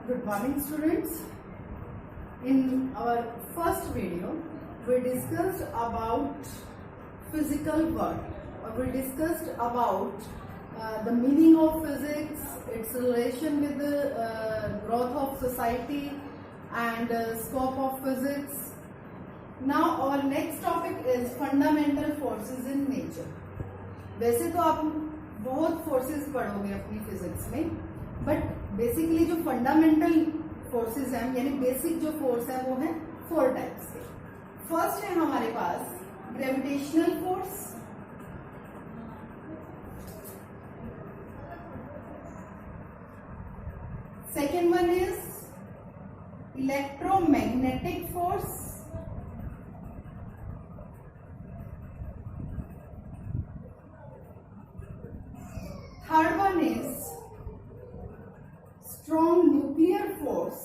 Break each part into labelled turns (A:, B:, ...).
A: Good morning, students. In our first video, we discussed about physical world. We discussed about the meaning of physics, its relation with the growth of society and scope of physics. Now our next topic is fundamental forces in nature. वैसे तो आप बहुत forces पढ़ोगे अपनी physics में, but basically जो fundamental forces हैं यानी बेसिक जो फोर्स है वो है 4 टाइप्स के। फर्स्ट है हमारे पास gravitational force, second one is electromagnetic force, third one is strong nuclear force,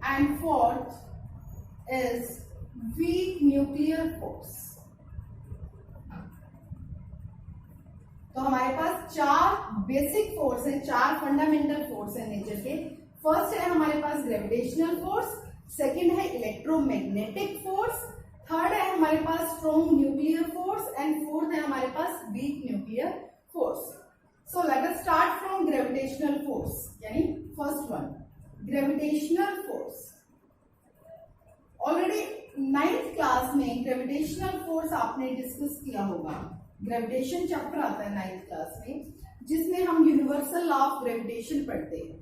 A: and fourth is weak nuclear force. तो हमारे पास 4 बेसिक फोर्स है, 4 फंडामेंटल फोर्स है नेचर के। फर्स्ट है हमारे पास ग्रेविटेशनल फोर्स, सेकेंड है इलेक्ट्रोमैग्नेटिक फोर्स, थर्ड है हमारे पास strong nuclear force and fourth है हमारे पास weak nuclear force. So let us start from gravitational force, यानी first one gravitational force. Already 9th class में ग्रेविटेशनल फोर्स आपने डिस्कस किया होगा। ग्रेविटेशन चैप्टर आता है 9th क्लास में, जिसमें हम यूनिवर्सल लॉ ऑफ ग्रेविटेशन पढ़ते हैं।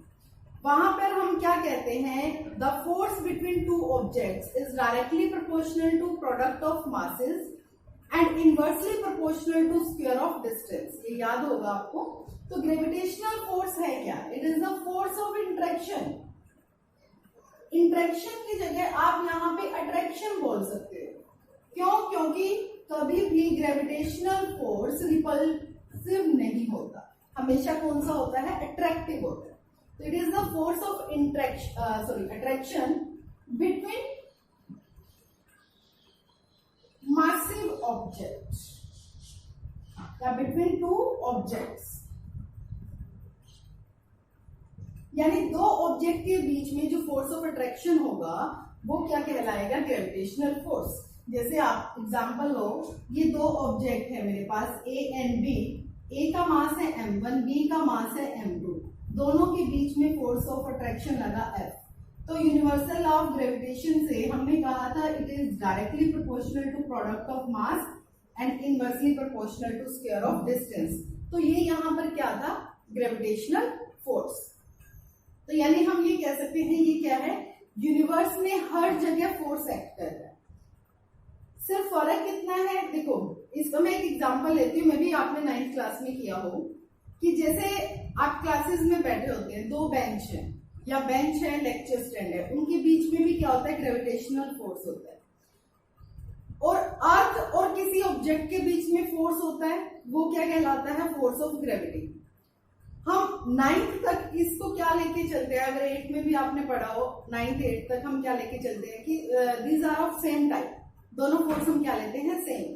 A: वहां पर हम क्या कहते हैं, the force between two objects is directly proportional to product of masses and inversely proportional to square of distance. ये याद होगा आपको। तो ग्रेविटेशनल फोर्स है क्या? It is the force of interaction. Interaction की जगह आप यहाँ पे अट्रैक्शन बोल सकते हो। क्यों? क्योंकि कभी भी ग्रेविटेशनल फोर्स रिपल्सिव नहीं होता, हमेशा कौन सा होता है? अट्रैक्टिव होता है। So it is the force of attraction between massive objects या between two objects, यानी 2 ऑब्जेक्ट के बीच में जो फोर्स ऑफ अट्रैक्शन होगा वो क्या कहलाएगा? Gravitational force. जैसे आप एग्जांपल लो, ये 2 ऑब्जेक्ट है मेरे पास A एंड B, A का मास है m1, B का मास है m2, दोनों के बीच में फोर्स ऑफ अट्रैक्शन लगा F। तो यूनिवर्सल लॉ ऑफ ग्रेविटेशन से हमने कहा था it is directly proportional to product of mass and inversely proportional to square of distance. तो ये यहाँ पर क्या था? Gravitational force. तो यानी हम ये कह सकते हैं ये क्या है? यूनिवर्स में हर जगह फोर्स एक्ट कर रहा है। सिर्फ फर्क कितना है, देखो इसका मैं एक एग्जांपल लेती हूँ, मैं भी आपने 9th क्लास में किया हो कि जैसे आप क्लासेस में बैठे होते हैं, 2 बेंच है या बेंच है, लेक्चर स्टैंड है, उनके बीच में भी क्या होता है? ग्रेविटेशनल फोर्स होता है। और अर्थ और किसी ऑब्जेक्ट के बीच में फोर्स होता है, वो क्या कहलाता है? Force of gravity. हम 9th तक इसको क्या लेके चलते हैं? अगर 8th में भी आपने पढ़ा हो, 9th 8th तक हम क्या लेके चलते हैं कि these are of same type, दोनों फोर्स हम क्या लेते हैं? सेम।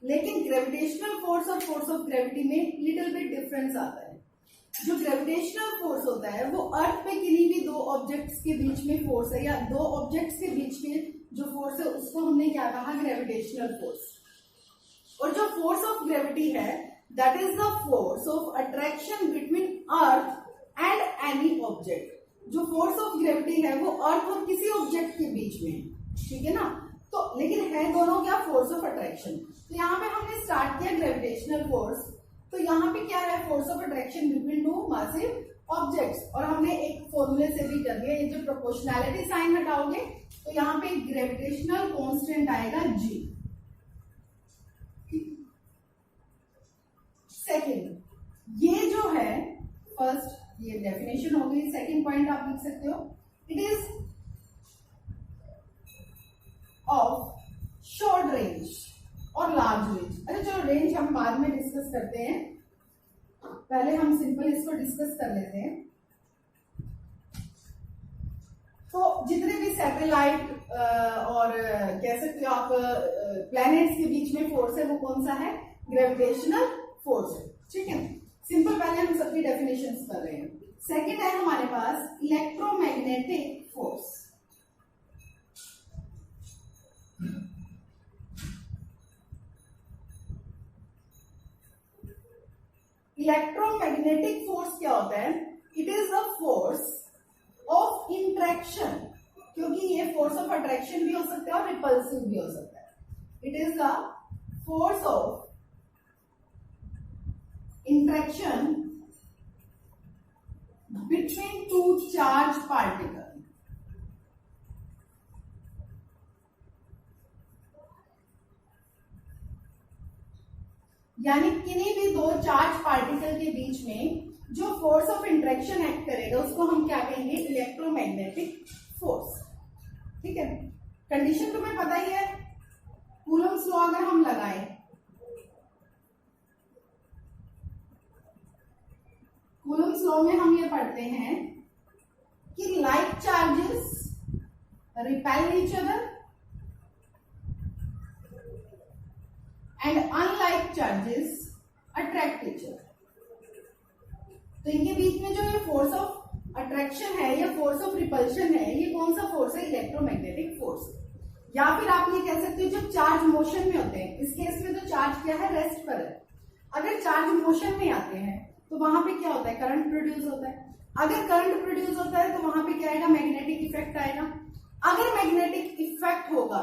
A: लेकिन ग्रेविटेशनल फोर्स और फोर्स ऑफ ग्रेविटी में लिटिल बिट डिफरेंस आता है। जो ग्रेविटेशनल फोर्स होता है वो अर्थ पे किन्हीं भी 2 ऑब्जेक्ट्स के बीच में फोर्स है, या 2 ऑब्जेक्ट्स के बीच में जो फोर्स है उसको हमने क्या कहा? Gravitational force. और जो फोर्स ऑफ ग्रेविटी है that is the force of attraction between earth and any object. जो फोर्स ऑफ ग्रेविटी है वो अर्थ और किसी ऑब्जेक्ट के बीच में, ठीक है ना? तो लेकिन है दोनों क्या? Force of attraction. तो यहाँ पे हमने स्टार्ट किया ग्रेविटेशनल फोर्स, तो यहाँ पे क्या है? Force of attraction between 2 massive objects. और हमने एक फॉर्मूले से भी कर दिया, ये जो प्रोपोर्शनैलिटी साइन हटाओगे तो यहाँ पे ग्रेविटेशनल कांस्टेंट आएगा G। सेकेंड, ये जो है फर्स्ट ये डेफिनेशन हो गई। सेकेंड पॉइंट आप लिख सकते हो, it is of short range और लार्ज रेंज। अच्छा चलो रेंज हम बाद में डिस्कस करते हैं, पहले हम सिंपल इसको डिस्कस कर लेते हैं। तो जितने भी सैटेलाइट और कह सकते हो आप प्लैनेट्स के बीच में फोर्स है वो कौन सा है? ग्रेविटेशनल फोर्स है, ठीक है। सिंपल पहले हम सबकी डेफिनेशंस कर रहे हैं। सेकंड है हमारे पास इलेक्ट्रोमैग्नेटिक फोर्स। इलेक्ट्रोमैग्नेटिक फोर्स क्या होता है? It is a force of interaction, क्योंकि ये फोर्स ऑफ अट्रैक्शन भी हो सकता है और रिपल्सिव भी हो सकता है। It is the force of interaction between two charge particle. यानी किन्हीं भी दो चार्ज पार्टिकल के बीच में जो फोर्स ऑफ इंट्रैक्शन एक्ट करेगा उसको हम क्या कहेंगे? इलेक्ट्रोमैग्नेटिक फोर्स, ठीक है। कंडीशन तुम्हें पता ही है, कूलम्स लॉ अगर हम लगाएं, कूलम्स लॉ में हम ये पढ़ते हैं कि like charges repel each other and unlike charges attract each other. तो इनके बीच में जो ये फोर्स ऑफ अट्रैक्शन है या फोर्स ऑफ रिपल्शन है, ये कौन सा फोर्स है? Electromagnetic force. या फिर आप ये कह सकते हो जब चार्ज मोशन में होते हैं, इस केस में तो चार्ज क्या है? रेस्ट पर है। अगर चार्ज मोशन में आते हैं तो वहां पे क्या होता है? करंट प्रोड्यूस होता है। अगर करंट प्रोड्यूस होता है तो वहां पे क्या आएगा? मैग्नेटिक इफेक्ट आएगा। अगर मैग्नेटिक इफेक्ट होगा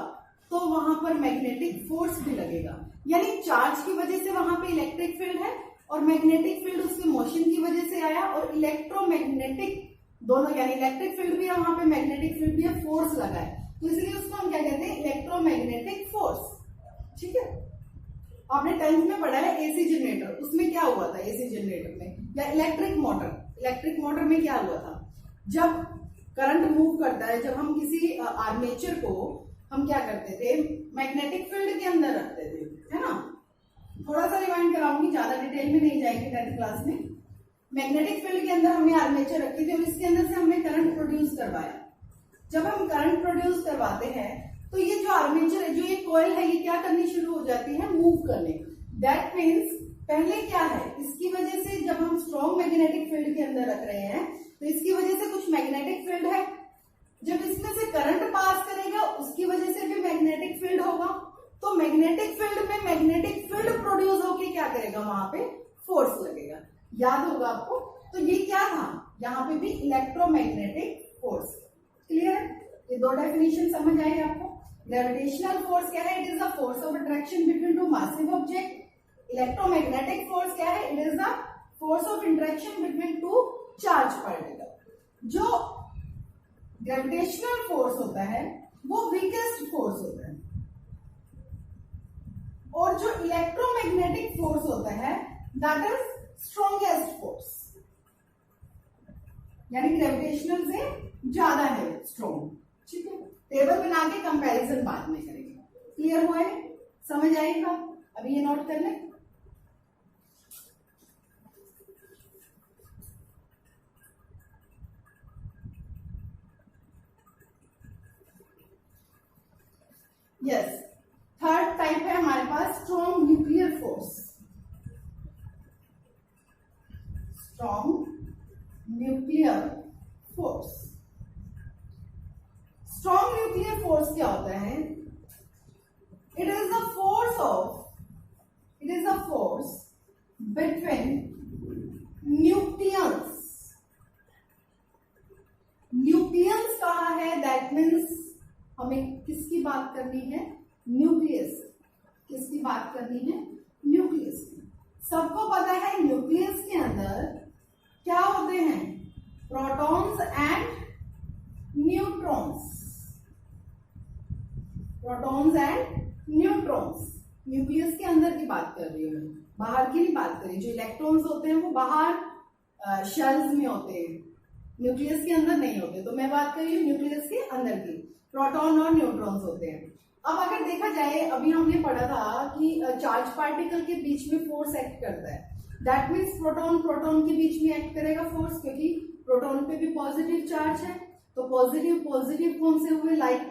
A: तो वहां पर मैग्नेटिक फोर्स भी लगेगा। यानी चार्ज की वजह से वहां पे इलेक्ट्रिक फील्ड है और मैग्नेटिक फील्ड उसके मोशन की वजह से आया, और इलेक्ट्रोमैग्नेटिक दोनों, यानी इलेक्ट्रिक फील्ड भी है वहां पे, मैग्नेटिक फील्ड भी है, फोर्स लगा है, तो इसलिए उसको हम क्या कहते हैं? इलेक्ट्रोमैग्नेटिक फोर्स, ठीक है। आपने 10th में पढ़ा है एसी जनरेटर, उसमें क्या हुआ था? एसी जनरेटर में या इलेक्ट्रिक मोटर में क्या हुआ था? जब करंट मूव करता है, जब हम किसी आर्मेचर को हम क्या करते थे? मैग्नेटिक फील्ड के अंदर रखते थे, है ना। थोड़ा सा रिवाइंड कराऊंगी, ज्यादा डिटेल में नहीं जाएंगे 10th क्लास में। मैग्नेटिक फील्ड के अंदर हमने आर्मेचर रखी थी और इसके अंदर से हमने करंट प्रोड्यूस करवाया। जब हम करंट प्रोड्यूस करवाते हैं तो ये जो आर्मेचर है, जो ये कॉइल है, ये क्या करनी शुरू हो जाती है? मूव करने। दैट मीन्स पहले क्या है? इसकी वजह से जब हम स्ट्रॉन्ग मैग्नेटिक फील्ड के अंदर रख रहे हैं तो इसकी वजह से कुछ मैग्नेटिक फील्ड है, जब इसमें से करंट पास करेगा उसकी वजह से भी मैग्नेटिक फील्ड होगा, तो मैग्नेटिक फील्ड में मैग्नेटिक फील्ड प्रोड्यूस होकर क्या करेगा? वहां पे फोर्स लगेगा। याद होगा आपको। तो ये क्या था? यहाँ पे भी इलेक्ट्रोमैग्नेटिक फोर्स। क्लियर है? ये दो डेफिनेशन समझ आएगी आपको। ग्रेविटेशनल फोर्स क्या है? It is the force of attraction between two massive object. Electromagnetic force क्या है? It is the force of interaction between two charge particle. जो ग्रेविटेशनल फोर्स होता है वो वीकेस्ट फोर्स होता है, और जो इलेक्ट्रोमैग्नेटिक फोर्स होता है दैट इज स्ट्रॉन्गेस्ट फोर्स, यानी ग्रेविटेशनल से ज्यादा है स्ट्रॉन्ग, ठीक है। टेबल बना के कंपैरिजन बाद में करेंगे। क्लियर हुआ है? समझ आएगा? अभी ये नोट कर लें। यस, थर्ड टाइप है हमारे पास strong nuclear force. Strong nuclear force. Strong nuclear force क्या होता है? It is the force between nucleons. Nucleons कहा है, दैट मीन्स हमें किसकी बात करनी है? न्यूक्लियस। किसकी बात करनी है? न्यूक्लियस। सबको पता है न्यूक्लियस के अंदर क्या होते हैं? Protons and neutrons. Protons and neutrons. Nucleus के अंदर की बात कर रही हूं मैं, बाहर की नहीं बात कर रही। जो इलेक्ट्रॉन्स होते हैं वो बाहर शेल्स में होते हैं, न्यूक्लियस के अंदर नहीं होते। तो मैं बात कर रही हूँ न्यूक्लियस के अंदर की। प्रोटॉन और न्यूट्रॉन्स होते हैं। अब अगर देखा जाए, अभी हमने पढ़ा था कि चार्ज पार्टिकल के बीच में फोर्स एक्ट करता है। दैट मीन्स प्रोटॉन के बीच में एक्ट करेगा फोर्स, क्योंकि प्रोटॉन पे भी पॉजिटिव चार्ज है। तो पॉजिटिव कौन से हुए? लाइक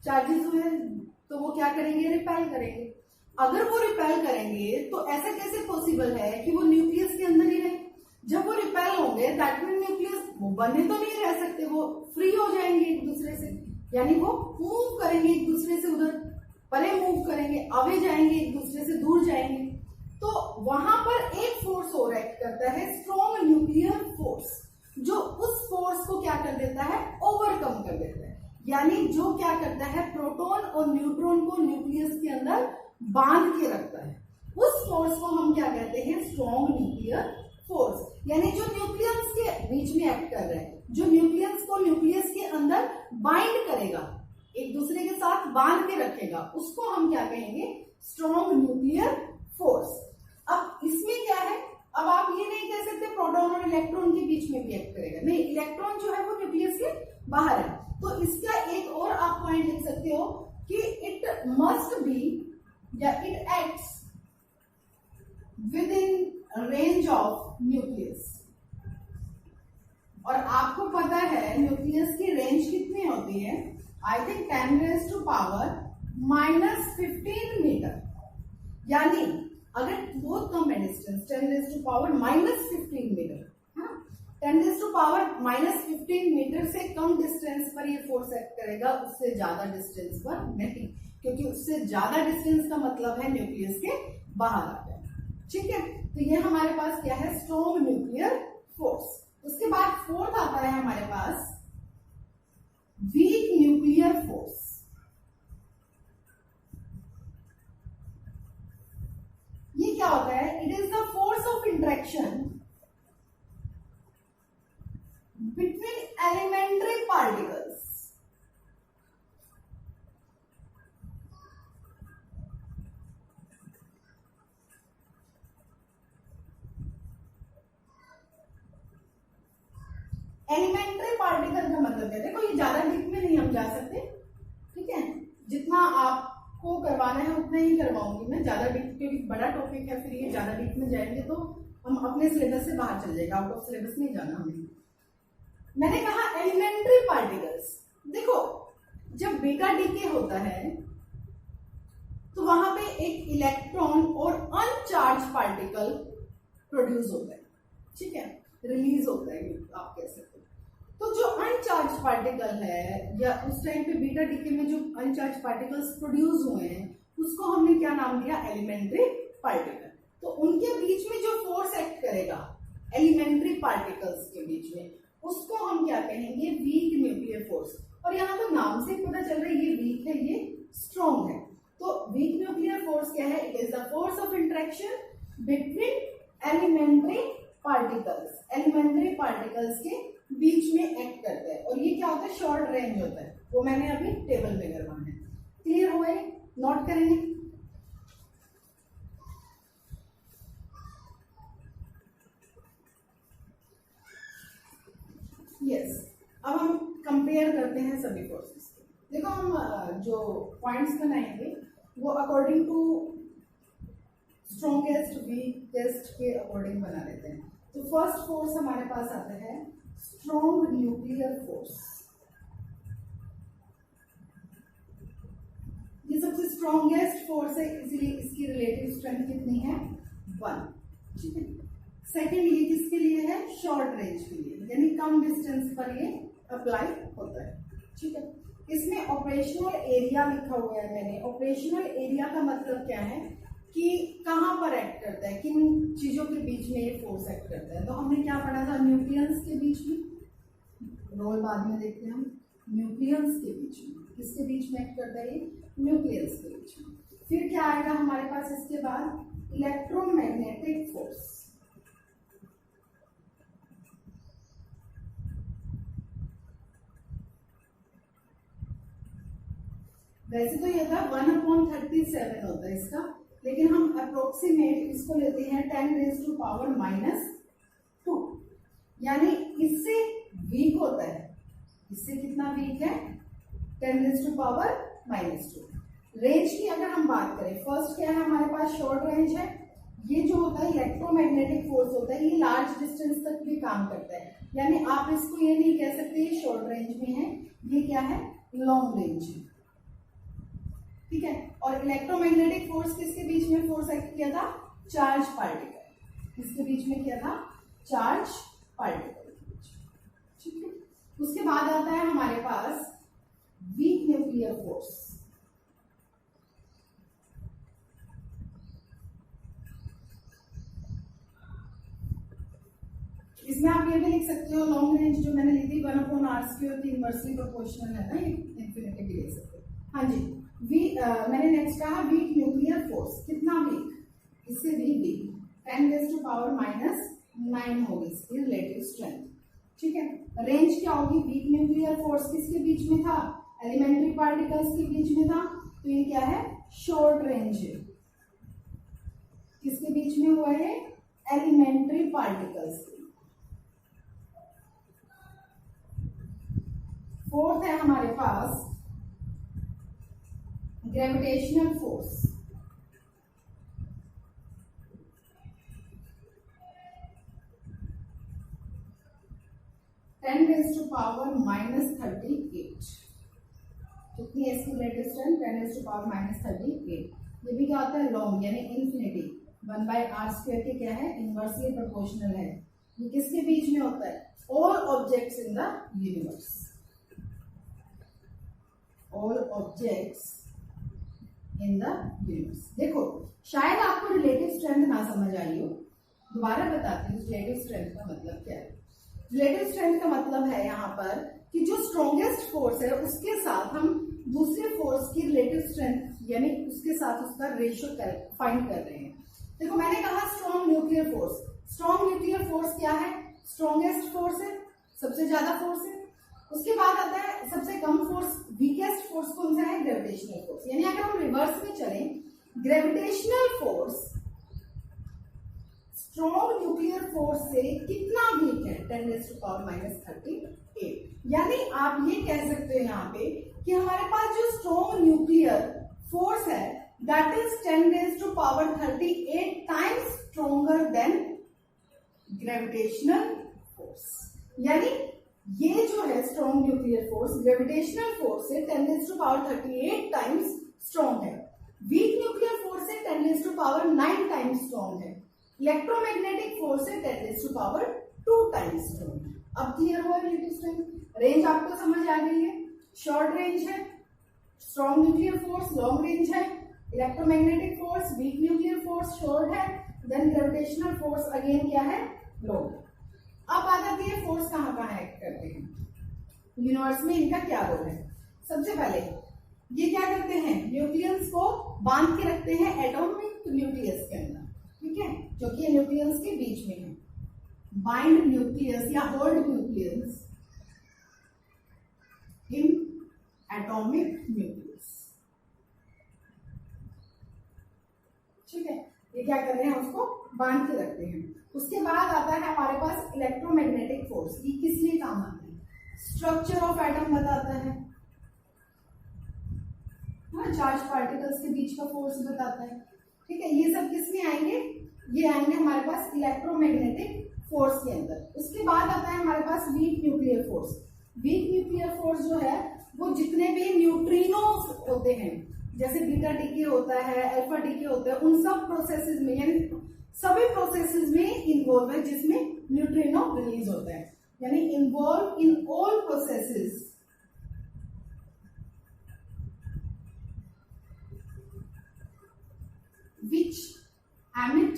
A: चार्जेस हुए, तो वो क्या करेंगे? रिपेल करेंगे। अगर वो रिपेल करेंगे तो ऐसा कैसे पॉसिबल है कि वो न्यूक्लियस के अंदर ही रहे? जब वो रिपेल होंगे दैट मीन न्यूक्लियस वो बने तो नहीं रह सकते, वो फ्री हो जाएंगे एक दूसरे से, यानी वो मूव करेंगे एक दूसरे से, उधर परे मूव करेंगे, अवे जाएंगे, एक दूसरे से दूर जाएंगे। तो वहां पर एक फोर्स और एक्ट करता है, स्ट्रॉन्ग न्यूक्लियर फोर्स, जो उस फोर्स को क्या कर देता है, ओवरकम कर देता है। यानी जो क्या करता है, प्रोटॉन और न्यूट्रॉन को न्यूक्लियस के अंदर बांध के रखता है। उस फोर्स को हम क्या कहते हैं, स्ट्रॉन्ग न्यूक्लियर फोर्स। यानी जो न्यूक्लियस के बीच में एक्ट कर रहा है, जो न्यूक्लियस को न्यूक्लियस के अंदर बाइंड करेगा, एक दूसरे के साथ बांध के रखेगा, उसको हम क्या कहेंगे, स्ट्रॉन्ग न्यूक्लियर फोर्स। अब इसमें क्या है, अब आप ये नहीं कह सकते प्रोटॉन और इलेक्ट्रॉन के बीच में भी एक्ट करेगा, नहीं, इलेक्ट्रॉन जो है वो न्यूक्लियस के बाहर है। तो इसका एक और आप पॉइंट लिख सकते हो कि इट मस्ट बी या it acts with in range of nucleus. और आपको पता है न्यूक्लियस की रेंज कितनी होती है, आई थिंक 10⁻⁻15 मीटर। यानी अगर बहुत कम है डिस्टेंस, 10⁻⁻15 मीटर, 10⁻⁻15 मीटर से कम डिस्टेंस पर ये फोर्स एक्ट करेगा, उससे ज्यादा डिस्टेंस पर नहीं, क्योंकि उससे ज्यादा डिस्टेंस का मतलब है न्यूक्लियस के बाहर आ जाए। ठीक है, तो ये हमारे पास क्या है, स्ट्रॉन्ग न्यूक्लियर फोर्स। उसके बाद फोर्थ आता है हमारे पास वीक न्यूक्लियर फोर्स। ये क्या होता है, it is the force of interaction between elementary particles. Elementary particle का मतलब है, देखो ये ज्यादा डीप में नहीं हम जा सकते, ठीक है, जितना आपको करवाना है उतना ही करवाऊंगी मैं, ज्यादा डीप, क्योंकि बड़ा टॉपिक है, फिर ये ज्यादा डीप में जाएंगे तो हम अपने सिलेबस से बाहर चल जाएगा, आउट ऑफ सिलेबस नहीं जाना हमें। मैंने कहा एलिमेंट्री पार्टिकल्स, देखो जब बीटा डीके होता है तो वहां पे एक इलेक्ट्रॉन और अनचार्ज पार्टिकल प्रोड्यूस होता है, ठीक है, रिलीज होता है, आप कह सकते हो। तो जो अनचार्ज पार्टिकल है, या उस टाइम पे बीटा डीके में जो अनचार्ज पार्टिकल्स प्रोड्यूस हुए हैं, उसको हमने क्या नाम दिया, एलिमेंट्री पार्टिकल। तो उनके बीच में जो फोर्स एक्ट करेगा एलिमेंट्री पार्टिकल्स के बीच में, उसको हम क्या कहेंगे, वीक न्यूक्लियर फोर्स। और यहाँ तो नाम से पता चल रहा है ये वीक है, ये स्ट्रॉन्ग है। तो वीक न्यूक्लियर फोर्स क्या है, it is the force of interaction between elementary particles, elementary particles के बीच में एक्ट करता है। और ये क्या होता है, शॉर्ट रेंज होता है, वो मैंने अभी टेबल में करवाना है। क्लियर हुआ है, नोट करेंगे। यस, अब हम कंपेयर करते हैं सभी फोर्सेस को। देखो हम जो पॉइंट्स बनाएंगे वो अकॉर्डिंग टू स्ट्रॉन्गेस्ट वीकेस्ट के अकॉर्डिंग बना लेते हैं। तो फर्स्ट फोर्स हमारे पास आता है स्ट्रॉन्ग न्यूक्लियर फोर्स। ये सबसे स्ट्रॉन्गेस्ट फोर्स है, इसीलिए इसकी रिलेटिव स्ट्रेंथ कितनी है, 1, ठीक है। सेकेंड ये किसके लिए है, शॉर्ट रेंज के लिए, यानी कम डिस्टेंस पर ये अप्लाई होता है, ठीक है। इसमें ऑपरेशनल एरिया लिखा हुआ है मैंने। ऑपरेशनल एरिया का मतलब क्या है कि कहां पर एक्ट करता है, किन चीजों के बीच में ये फोर्स एक्ट करता है। तो हमने क्या पढ़ा था, न्यूक्लियस के बीच में, रोल बाद में देखते हैं हम, न्यूक्लियस के बीच में, किसके बीच में एक्ट करता है, ये न्यूक्लियस के बीच में। फिर क्या आएगा हमारे पास इसके बाद, इलेक्ट्रोमैग्नेटिक फोर्स। वैसे तो ये था 1/37 होता है इसका, लेकिन हम अप्रोक्सीमेट इसको लेते हैं 10⁻⁻², यानी इससे वीक होता है। इससे कितना वीक है, 10⁻⁻²। रेंज की अगर हम बात करें, फर्स्ट क्या है हमारे पास, शॉर्ट रेंज है। ये जो होता है इलेक्ट्रोमैग्नेटिक फोर्स होता है, ये लार्ज डिस्टेंस तक भी काम करता है, यानी आप इसको ये नहीं कह सकते ये शॉर्ट रेंज में है, ये क्या है, लॉन्ग रेंज है। ठीक है। और इलेक्ट्रोमैग्नेटिक फोर्स किसके बीच में फोर्स एक्ट किया था? चार्ज पार्टिकल, किसके बीच में किया था? चार्ज पार्टिकल के बीच में, ठीक है। उसके बाद आता है हमारे पास वीक न्यूक्लियर फोर्स। इसमें आप ये भी लिख सकते हो लॉन्ग रेंज जो मैंने ली थी 1/r² की इनवर्सली प्रोपोर्शनल है ना, ये इन्फिनिटी भी ले सकते हो। हाँ जी, मैंने नेक्स्ट कहा वीक न्यूक्लियर फोर्स, कितना वीक? इससे भी वीक, 10⁻⁻⁹ होगी इसकी रिलेटिव स्ट्रेंथ, ठीक है। रेंज क्या होगी? वीक न्यूक्लियर फोर्स किसके बीच में था? एलिमेंट्री पार्टिकल्स के बीच में था, तो ये क्या है? शॉर्ट रेंज है। किसके बीच में हुआ है? Elementary particles. फोर्थ है हमारे पास ग्रेविटेशनल फोर्स। (10⁻⁻38) कितनी है इसकी रिलेटिव स्ट्रेंथ? 10⁻⁻38। ये भी क्या होता है? लॉन्ग, यानी इन्फिनिटी। 1/r² के क्या है? इनवर्सली प्रोपोर्शनल है। ये किसके बीच में होता है? All objects in the universe, all objects in the universe. देखो शायद आपको रिलेटिव स्ट्रेंथ ना समझ आई हो, दोबारा बताती हूँ रिलेटिव स्ट्रेंथ का मतलब क्या है। रिलेटिव स्ट्रेंथ का मतलब है यहाँ पर कि जो स्ट्रॉन्गेस्ट फोर्स है उसके साथ हम दूसरे फोर्स की रिलेटिव स्ट्रेंथ यानी उसके साथ उसका रेशियो फाइंड कर रहे हैं। देखो मैंने कहा strong nuclear force. Strong nuclear force क्या है? स्ट्रॉन्गेस्ट फोर्स है, सबसे ज्यादा फोर्स है। उसके बाद आता है सबसे कम फोर्स, वीकेस्ट फोर्स कौन सा है? Gravitational force. यानी अगर हम रिवर्स में चलें, gravitational force strong nuclear force से कितना वीक है? 10⁻⁻38। यानी आप ये कह सकते हो यहाँ पे कि हमारे पास जो स्ट्रॉन्ग न्यूक्लियर फोर्स है that is 10⁻38 times stronger than gravitational force. यानी ये जो है strong nuclear force gravitational force से 10⁻38 टाइम्स स्ट्रॉन्ग है। वीक न्यूक्लियर फोर्स से 10⁻9 टाइम्स स्ट्रॉन्ग है। इलेक्ट्रोमैग्नेटिक फोर्स से 10⁻2 टाइम्स स्ट्रॉन्ग है। अब क्लियर हुआ रिलेटिव स्ट्रेंथ? रेंज आपको समझ आ गई है। शॉर्ट रेंज है strong nuclear force, long range है electromagnetic force, weak nuclear force short है, देन ग्रेविटेशनल फोर्स अगेन क्या है? लॉन्ग। अब आ जाती है फोर्स कहाँ कहाँ एक्ट करते हैं यूनिवर्स में, इनका क्या रोल है। सबसे पहले ये क्या करते हैं? न्यूक्लियस को बांध के रखते हैं एटॉमिक न्यूक्लियस के अंदर, ठीक है, जो कि न्यूक्लियस के बीच में है। बाइंड न्यूक्लियस या hold nucleus in atomic nucleus, ठीक है। ये क्या कर रहे हैं? उसको बांध के रखते हैं। उसके बाद आता है हमारे पास इलेक्ट्रोमैग्नेटिक फोर्स। ये किस लिए काम आता है? स्ट्रक्चर ऑफ एटम बताता है, चार्ज पार्टिकल्स के बीच का फोर्स बताता है, ठीक है। ये सब किस में आएंगे? ये आएंगे हमारे पास इलेक्ट्रोमैग्नेटिक फोर्स के अंदर। उसके बाद आता है हमारे पास weak nuclear force. Weak nuclear force जो है वो जितने भी न्यूट्रिनोस होते हैं, जैसे बीटा डीके होता है, अल्फा डीके होता है, उन सब प्रोसेसेस में यानी सभी प्रोसेसेस में इन्वॉल्व है जिसमें न्यूट्रिनो रिलीज होता है, यानी involve in all processes which emit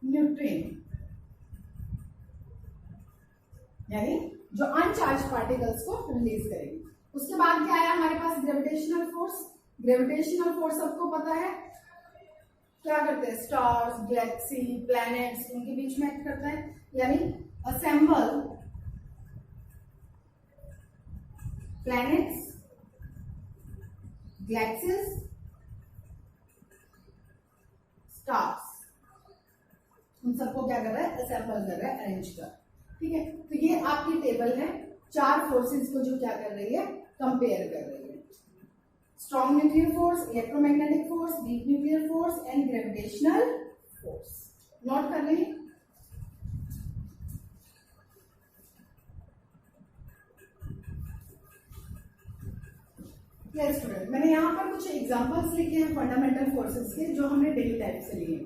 A: neutrino, यानी जो अनचार्ज पार्टिकल्स को रिलीज करेंगे। उसके बाद क्या आया हमारे पास? Gravitational force. ग्रेविटेशनल फोर्स सबको पता है क्या करते हैं? स्टार्स, गैलेक्सी, प्लैनेट्स, उनके बीच में एक्ट करता है, यानी असेंबल प्लैनेट्स, गैलेक्सीज, स्टार्स, उन सबको क्या कर रहा है? असेंबल कर रहा है, अरेंज कर, ठीक है। तो ये आपकी टेबल है, चार फोर्सेस को जो क्या कर रही है? कंपेयर कर रही है। Strong nuclear force, electromagnetic force, weak nuclear force and gravitational force. Note कर लें। यस स्टूडेंट, मैंने यहाँ पर कुछ एग्जांपल्स लिखे हैं फंडामेंटल फोर्सेस के, जो हमने डेली लाइफ से लिए।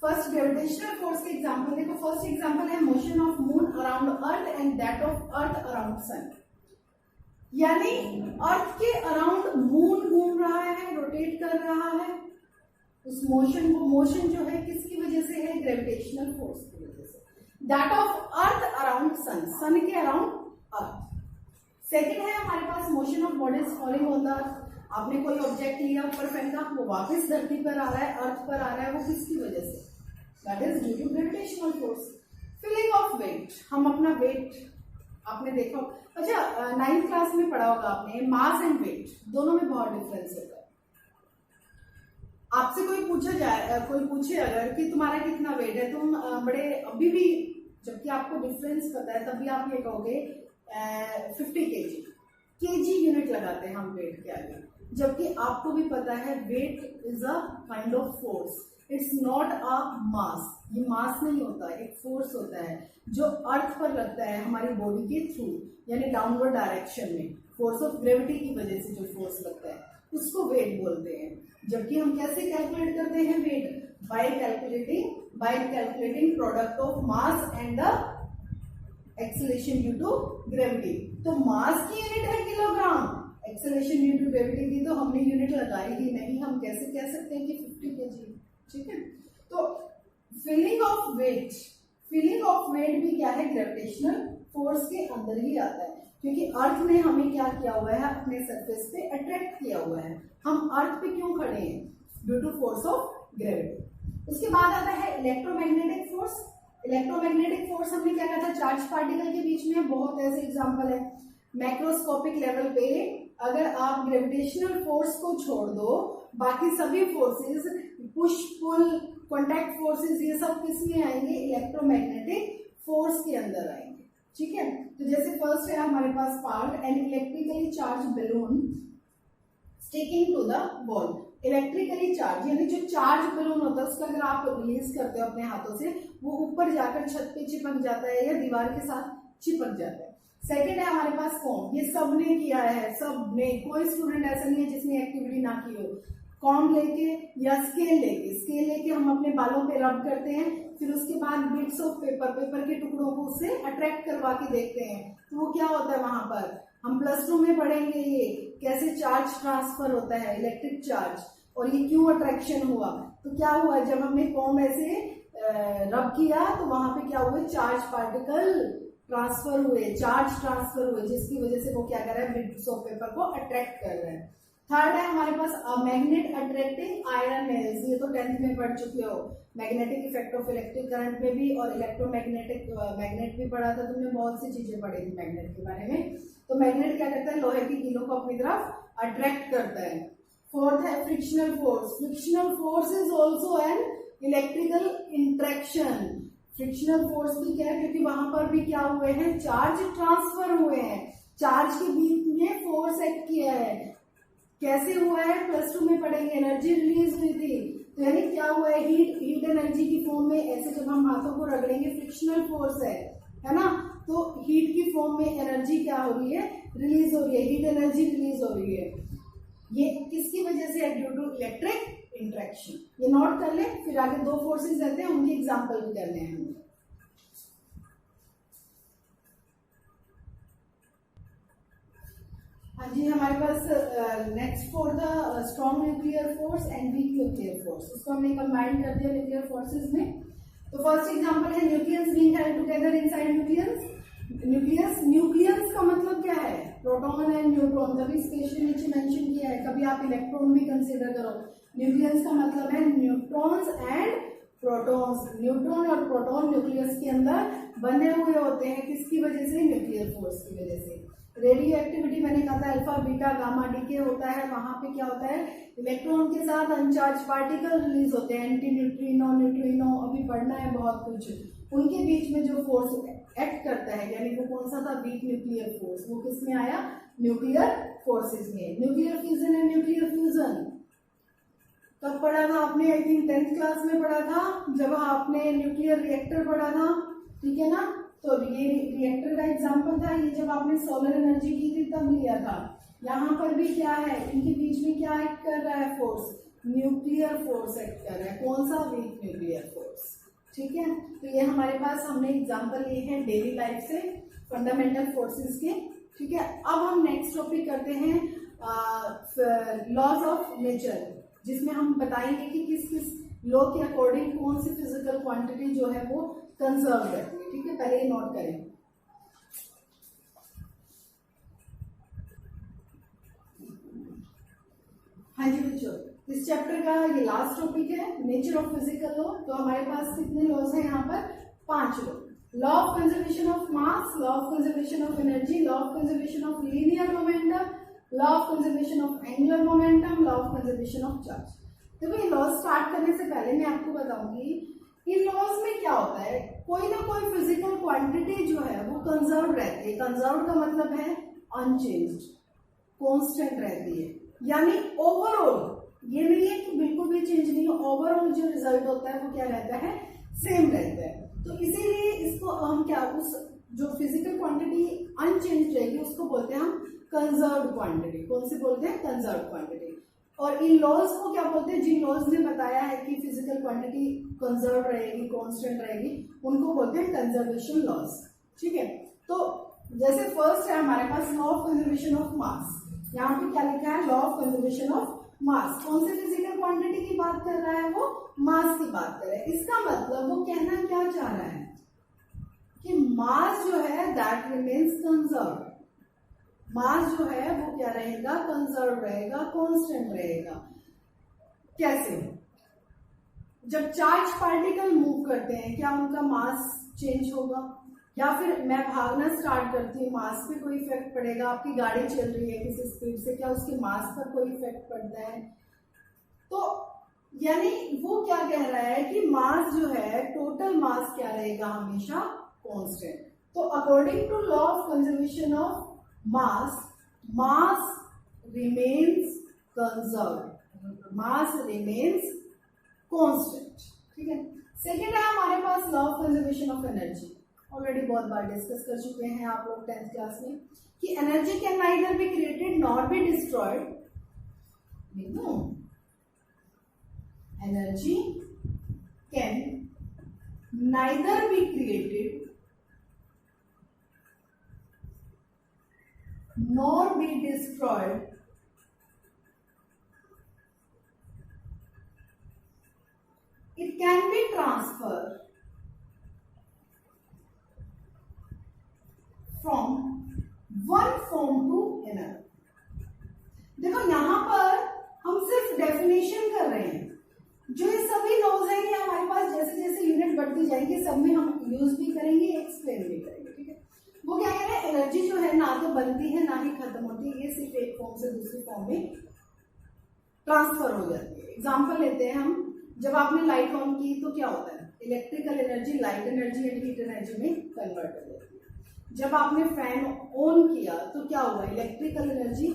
A: फर्स्ट ग्रेविटेशनल फोर्स के एग्जांपल देखो। फर्स्ट एग्जांपल है motion of moon around earth and that of earth around sun. यानी अर्थ के अराउंड मून घूम रहा है, रोटेट कर रहा है। उस मोशन जो है किसकी वजह से है? ग्रेविटेशनल फोर्स की वजह से। That of earth around sun, sun के अराउंड अर्थ। सेकेंड है हमारे पास motion of bodies falling on the earth. आपने कोई ऑब्जेक्ट लिया, ऊपर फेंका, वो वापस धरती पर आ रहा है, अर्थ पर आ रहा है, वो किसकी वजह से? That is due to gravitational force. Feeling of weight, हम अपना वेट आपने देखा। अच्छा, 9th क्लास में पढ़ा होगा आपने, मास एंड वेट दोनों में बहुत डिफरेंस होता है। आपसे कोई पूछे अगर कि तुम्हारा कितना वेट है, तुम बड़े अभी भी, जबकि आपको डिफरेंस पता है, तभी आप ये कहोगे 50 केजी यूनिट लगाते हैं हम वेट के आगे। जबकि आपको भी पता है weight is a kind of force, it's not a mass. ये मास नहीं होता, एक फोर्स होता है जो अर्थ पर लगता है हमारी बॉडी के थ्रू, यानी डाउनवर्ड डायरेक्शन में। फोर्स ऑफ ग्रेविटी की वजह से जो फोर्स लगता है उसको वेट बोलते हैं। जबकि हम कैसे कैलकुलेट करते हैं weight? By calculating product of mass and the acceleration due to gravity. तो मास की यूनिट है kilogram, acceleration due to gravity की तो हमने यूनिट लगाई ही नहीं, हम कैसे कह सकते हैं कि 50 केजी? ठीक है। तो फीलिंग ऑफ वेट भी क्या है? ग्रेविटेशनल फोर्स के अंदर ही आता है, क्योंकि अर्थ ने हमें क्या किया हुआ है? अपने सरफेस पे अट्रैक्ट किया हुआ है। हम अर्थ पे क्यों खड़े हैं? Due to force of gravity. उसके बाद आता है इलेक्ट्रोमैग्नेटिक फोर्स। इलेक्ट्रोमैग्नेटिक फोर्स हमने क्या कहा था? चार्ज पार्टिकल के बीच में बहुत ऐसे एग्जांपल है। मैक्रोस्कोपिक लेवल पे अगर आप ग्रेविटेशनल फोर्स को छोड़ दो, बाकी सभी forces, push pull, contact forces, ये सब किस में आएंगे? इलेक्ट्रोमैग्नेटिक फोर्स के अंदर आएंगे। ठीक है। तो जैसे फर्स्ट है हमारे पास part, an electrically charge balloon sticking to the wall. Electrically charge यानी जो चार्ज बलून होता है उसका अगर आप रिलीज करते हो अपने हाथों से, वो ऊपर जाकर छत पे चिपक जाता है या दीवार के साथ चिपक जाता है। सेकेंड है हमारे पास कॉम्ब। ये सबने किया है, सबने, कोई स्टूडेंट ऐसा नहीं है जिसने एक्टिविटी ना की हो। कॉम्ब लेके या स्केल लेके हम अपने बालों पे रब करते हैं, फिर उसके बाद बिट्स ऑफ पेपर के टुकड़ों को उससे अट्रैक्ट करवा के देखते हैं, तो वो क्या होता है वहां पर? हम +2 में पढ़ेंगे ये कैसे चार्ज ट्रांसफर होता है, इलेक्ट्रिक चार्ज, और ये क्यों अट्रैक्शन हुआ। तो क्या हुआ, जब हमने कॉम्ब ऐसे रब किया तो वहां पे क्या हुए? चार्ज पार्टिकल ट्रांसफर हुए, जिसकी वजह से वो क्या कर रहा है? बिट्स ऑफ पेपर को अट्रैक्ट कर रहा है। थर्ड है हमारे पास मैग्नेट अट्रैक्टिंग आयरन नेल्स। ये तो 10th में पढ़ चुके हो, magnetic effect of electric current में भी, और इलेक्ट्रोमैग्नेटिक मैग्नेट भी पढ़ा था तुमने, बहुत सी चीजें पढ़ी थी मैग्नेट के बारे में। तो मैग्नेट क्या करता है? लोहे की कीलों को अपनी तरफ अट्रैक्ट करता है। फोर्थ है frictional force. Frictional force is also an electrical interaction. Frictional force भी क्या है? क्योंकि वहां पर भी क्या हुए हैं? चार्ज ट्रांसफर हुए हैं, चार्ज के बीच में फोर्स एक्ट किया है। कैसे हुआ है? +2 में पढ़ेंगे, एनर्जी रिलीज हुई थी। तो यानी क्या हुआ है? हीट एनर्जी की फॉर्म में, ऐसे जब हम हाथों को रगड़ेंगे, फ्रिक्शनल फोर्स है ना? तो हीट की फॉर्म में एनर्जी क्या हो रही है? रिलीज हो रही है, हीट एनर्जी रिलीज हो रही है। ये किसकी वजह से है? Due to electric interaction. ये नोट कर ले, फिर आगे 2 फोर्सेस रहते हैं, उनके एग्जाम्पल भी करने हैं। हाँ जी, हमारे पास next for the strong nuclear force and weak nuclear force, उसको हमने कंबाइन कर दिया न्यूक्लियर फोर्सेस में। तो फर्स्ट एग्जांपल है nucleus being held together inside nucleus. Nucleus का मतलब क्या है? प्रोटॉन एंड न्यूट्रॉन, कभी स्पेशली नीचे मेंशन किया है, कभी आप इलेक्ट्रॉन भी कंसीडर करो। न्यूक्लियस का मतलब है न्यूट्रॉन्स एंड प्रोटॉन्स। न्यूट्रॉन और प्रोटॉन न्यूक्लियस के अंदर बने हुए होते हैं, किसकी वजह से? न्यूक्लियर फोर्स की वजह से। रेडियो एक्टिविटी मैंने कहा था अल्फा बीटा गामा डीके होता है, वहां पे क्या होता है? इलेक्ट्रॉन के साथ अनचार्ज पार्टिकल रिलीज होते हैं, एंटी न्यूट्रिनो, न्यूट्रिनो, अभी पढ़ना है बहुत कुछ। उनके बीच में जो फोर्स एक्ट करता है, यानी वो कौन सा था? Week nuclear force. वो किसमें आया? न्यूक्लियर फोर्सेस में। Nuclear fusion and nuclear fusion कब पढ़ा था आपने? आई थिंक 10th क्लास में पढ़ा था, जब आपने न्यूक्लियर रिएक्टर पढ़ा था, ठीक है ना? तो ये रिएक्टर का एग्जांपल था, ये जब आपने सोलर एनर्जी की थी तब लिया था। यहाँ पर भी क्या है, इनके बीच में क्या एक्ट कर रहा है फोर्स, न्यूक्लियर फोर्स एक्ट कर रहा है। कौन सा, वीक न्यूक्लियर फोर्स। ठीक है, तो ये हमारे पास हमने एग्जांपल लिए हैं डेली लाइफ से फंडामेंटल फोर्सेस के। ठीक है, अब हम नेक्स्ट टॉपिक करते हैं लॉज ऑफ नेचर, जिसमें हम बताएंगे कि किस किस लॉ के अकॉर्डिंग कौन सी फिजिकल क्वांटिटी जो है वो कंजर्व रहती है। ठीक है, पहले ये नोट करें। हाँ जी बच्चों, इस चैप्टर का ये लास्ट टॉपिक है, नेचर ऑफ फिजिकल लॉ। तो हमारे पास कितने लॉज हैं यहाँ पर, 5 law. Law of conservation of mass, law of conservation of energy, law of conservation of linear momentum, law of conservation of angular momentum, law of conservation of charge. देखो ये laws start करने से पहले मैं आपको बताऊंगी इन लॉज में क्या होता है, कोई ना कोई फिजिकल क्वांटिटी जो है वो कंजर्व रहती है। कंजर्व का मतलब है अनचेंज्ड, कांस्टेंट रहती है, यानी ओवरऑल ये नहीं है कि बिल्कुल भी चेंज नहीं है, ओवरऑल जो रिजल्ट होता है वो क्या रहता है, सेम रहता है। तो इसीलिए इसको हम क्या, उस जो फिजिकल क्वांटिटी अनचेंज रहेगी उसको बोलते हैं हम कंजर्व्ड क्वांटिटी। कौन सी बोलते हैं, कंजर्व्ड क्वांटिटी। और इन लॉज को क्या बोलते हैं, जिन लॉज ने बताया है कि फिजिकल क्वांटिटी कंजर्व रहेगी, कांस्टेंट रहेगी, उनको बोलते हैं कंजर्वेशन लॉज। ठीक है, तो जैसे फर्स्ट है हमारे पास law of conservation of mass. यहाँ पे क्या लिखा है, law of conservation of mass. कौन से फिजिकल क्वांटिटी की बात कर रहा है, वो मास की बात कर रहा है। इसका मतलब वो कहना क्या चाह रहा है कि मास जो है दैट रिमेन्स कंजर्व। मास जो है वो क्या रहेगा, कंजर्व रहेगा, कांस्टेंट रहेगा। कैसे, जब चार्ज पार्टिकल मूव करते हैं क्या उनका मास चेंज होगा, या फिर मैं भागना स्टार्ट करती हूँ, मास पे कोई इफेक्ट पड़ेगा। आपकी गाड़ी चल रही है किसी स्पीड से, क्या उसके मास पर कोई इफेक्ट पड़ता है। तो यानी वो क्या कह रहा है कि मास जो है, टोटल मास क्या रहेगा, हमेशा कांस्टेंट। तो according to law of conservation of mass, mass remains conserve, mass remains constant. ठीक है, सेकेंड है हमारे पास law of conservation of energy. Already बहुत बार डिस्कस कर चुके हैं आप लोग 10th क्लास में कि energy can neither be created nor be destroyed. Energy can neither be created nor be destroyed it can be transferred from one form to another। देखो यहां पर हम सिर्फ डेफिनेशन कर रहे हैं, जो ये सभी लॉज हैं ये हमारे पास जैसे जैसे यूनिट बढ़ती जाएंगी सब में हम यूज भी करेंगे, एक्सप्लेन भी करेंगे। ठीक है, वो क्या कह रहे हैं, एनर्जी जो है ना तो बनती है ना ही खत्म होती है, ये सिर्फ एक फॉर्म से दूसरी फॉर्म में ट्रांसफर हो जाती है। एग्जांपल लेते हैं हम, जब आपने लाइट ऑन की तो क्या होता है, electrical energy light energy and heat energy में कन्वर्ट हो जाती है। जब आपने फैन ऑन किया तो क्या हुआ, इलेक्ट्रिकल एनर्जी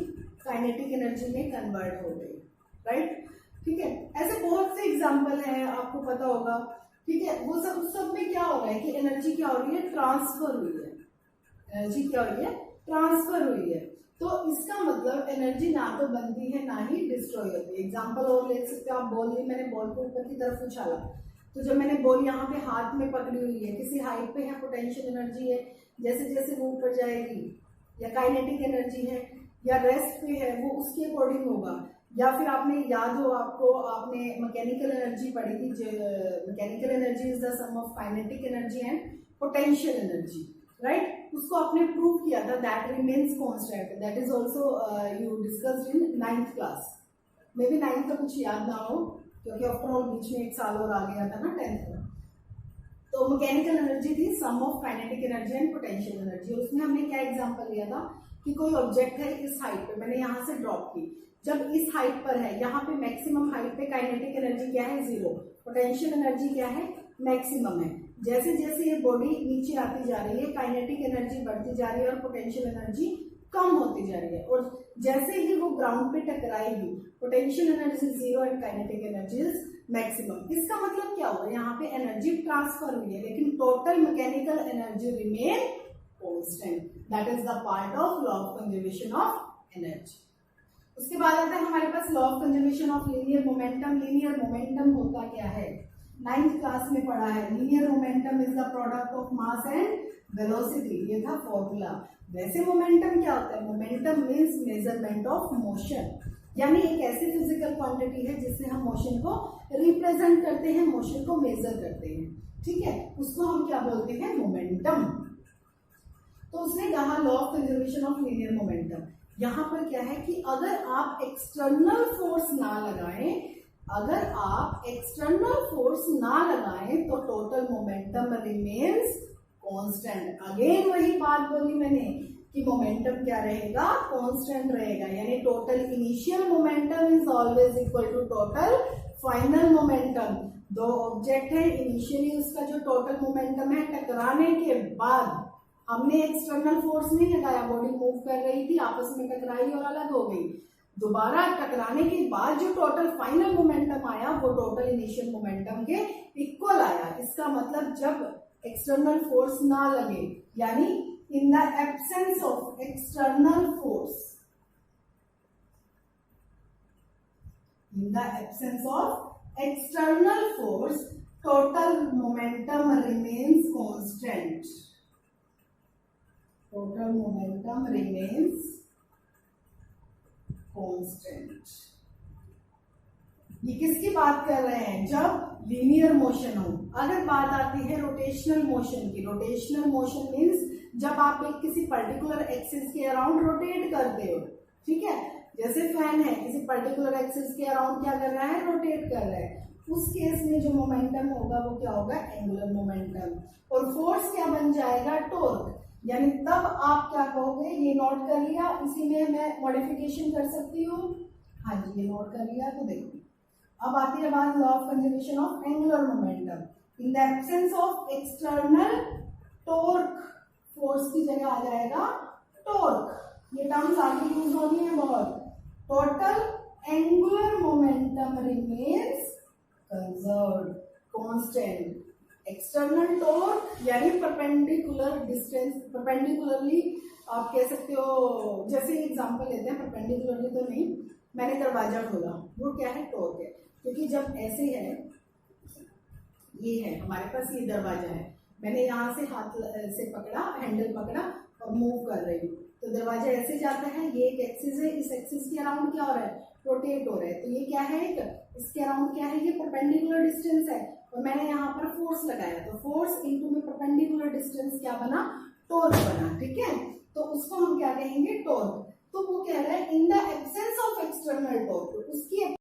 A: काइनेटिक एनर्जी में कन्वर्ट हो गई। राइट, ठीक है, ऐसे बहुत से एग्जाम्पल हैं, आपको पता होगा। ठीक है, वो सब में क्या हो रहा है कि एनर्जी क्या हो रही है, ट्रांसफर हुई है। एनर्जी क्या हुई है, ट्रांसफर हुई है। तो इसका मतलब एनर्जी ना तो बनती है ना ही डिस्ट्रॉय होती है। एग्जांपल और ले सकते हो आप, बॉल ली, मैंने बॉल को ऊपर की तरफ उछाला, तो जब मैंने बॉल यहाँ पे हाथ में पकड़ी हुई है, किसी हाइट पे है, पोटेंशियल एनर्जी है, जैसे जैसे वो ऊपर जाएगी, या काइनेटिक एनर्जी है, या रेस्ट पे है, वो उसके अकॉर्डिंग होगा। या फिर आपने याद हो आपको, आपने मैकेनिकल एनर्जी पढ़ी थी, mechanical energy is the sum of kinetic energy and potential energy. Right, उसको आपने प्रूव किया था, that remains constant. That is also you discussed in 9th class. Maybe 9th का कुछ याद ना हो, क्योंकि आफ्टर ऑल बीच में एक साल और आ गया था ना 10th का। तो मैकेनिकल एनर्जी थी sum of kinetic energy and potential energy. उसमें हमने क्या एग्जांपल लिया था कि कोई ऑब्जेक्ट है इस हाइट पे, मैंने यहाँ से ड्रॉप की, जब इस हाइट पर है, यहाँ पे मैक्सिमम हाइट पे काइनेटिक एनर्जी क्या है, 0, पोटेंशियल एनर्जी क्या है, मैक्सिमम है। जैसे जैसे ये बॉडी नीचे आती जा रही है, काइनेटिक एनर्जी बढ़ती जा रही है और पोटेंशियल एनर्जी कम होती जा रही है। और जैसे ही वो ग्राउंड पे टकराएगी, potential energy 0 and kinetic energy maximum. इसका मतलब क्या हुआ, यहाँ पे एनर्जी ट्रांसफर हुई है लेकिन total mechanical energy remain constant. That is the part of law of conservation of energy. उसके बाद आता है हमारे पास law of conservation of linear momentum. Linear momentum होता क्या है, 9th क्लास में पढ़ा है। Linear momentum is the product of mass and velocity, ये था फॉर्मूला। वैसे मोमेंटम क्या होता है, momentum means measurement of motion, यानी एक ऐसी फिजिकल क्वांटिटी है जिससे हम मोशन को रिप्रेजेंट करते हैं, मोशन को मेजर करते हैं, ठीक है, उसको हम क्या बोलते हैं, मोमेंटम। तो उसने कहा law of conservation of linear momentum. यहां पर क्या है कि अगर आप एक्सटर्नल फोर्स ना लगाएं, अगर आप एक्सटर्नल फोर्स ना लगाएं तो total momentum remains constant. Again वही बात बोली मैंने कि मोमेंटम क्या रहेगा, कांस्टेंट रहेगा, यानी total initial momentum is always equal to total final momentum. दो ऑब्जेक्ट है, इनिशियली उसका जो टोटल मोमेंटम है, टकराने के बाद हमने एक्सटर्नल फोर्स नहीं लगाया, बॉडी मूव कर रही थी, आपस में टकराई और अलग हो गई। दोबारा टकराने के बाद जो टोटल फाइनल मोमेंटम आया वो टोटल इनिशियल मोमेंटम के इक्वल आया। इसका मतलब जब एक्सटर्नल फोर्स ना लगे, यानी in the absence of external force, in the absence of external force total momentum remains constant. Total momentum remains constant. ये किसकी बात कर रहे हैं, जब लीनियर मोशन हो। अगर बात आती है रोटेशनल मोशन की, रोटेशनल मोशन मीन्स जब आप एक किसी पर्टिकुलर एक्सिस के अराउंड रोटेट करते हो, ठीक है, जैसे फैन है किसी पर्टिकुलर एक्सिस के अराउंड क्या कर रहा है, रोटेट कर रहा है, उस केस में जो मोमेंटम होगा वो क्या होगा, एंगुलर मोमेंटम, और फोर्स क्या बन जाएगा, टॉर्क। यानी तब आप क्या कहोगे, ये नोट कर लिया, इसी में मैं मॉडिफिकेशन कर सकती हूँ, हाँ जी ये नोट कर लिया। तो देखो अब आती है बात law of conservation of angular momentum. In the absence of external torque, force की जगह आ जाएगा टॉर्क, ये टर्म्स आगे यूज होनी है बहुत। Total angular momentum remains conserved, constant. External torque यानी परपेंडिकुलर डिस्टेंस, परपेंडिकुलरली आप कह सकते हो, जैसे एग्जांपल लेते हैं, परपेंडिकुलरली तो नहीं, मैंने दरवाजा खोला, वो क्या है, टॉर्क है, क्योंकि जब ऐसे है, ये है हमारे पास, ये दरवाजा है, मैंने यहाँ से हाथ से पकड़ा, हैंडल पकड़ा और मूव कर रही हूँ, तो दरवाजा ऐसे जाता है, ये एक एक्सिस है, इस एक्सिस के अराउंड क्या हो रहा है, रोटेट हो रहा है, तो ये क्या है, इसके अराउंड क्या है, ये परपेंडिकुलर डिस्टेंस है, और मैंने यहाँ पर फोर्स लगाया, तो फोर्स इनटू में परपेंडिकुलर डिस्टेंस क्या बना, टॉर्क बना, ठीक है, तो उसको हम क्या कहेंगे, टॉर्क। तो वो कह रहा है in the absence of external torque, उसकी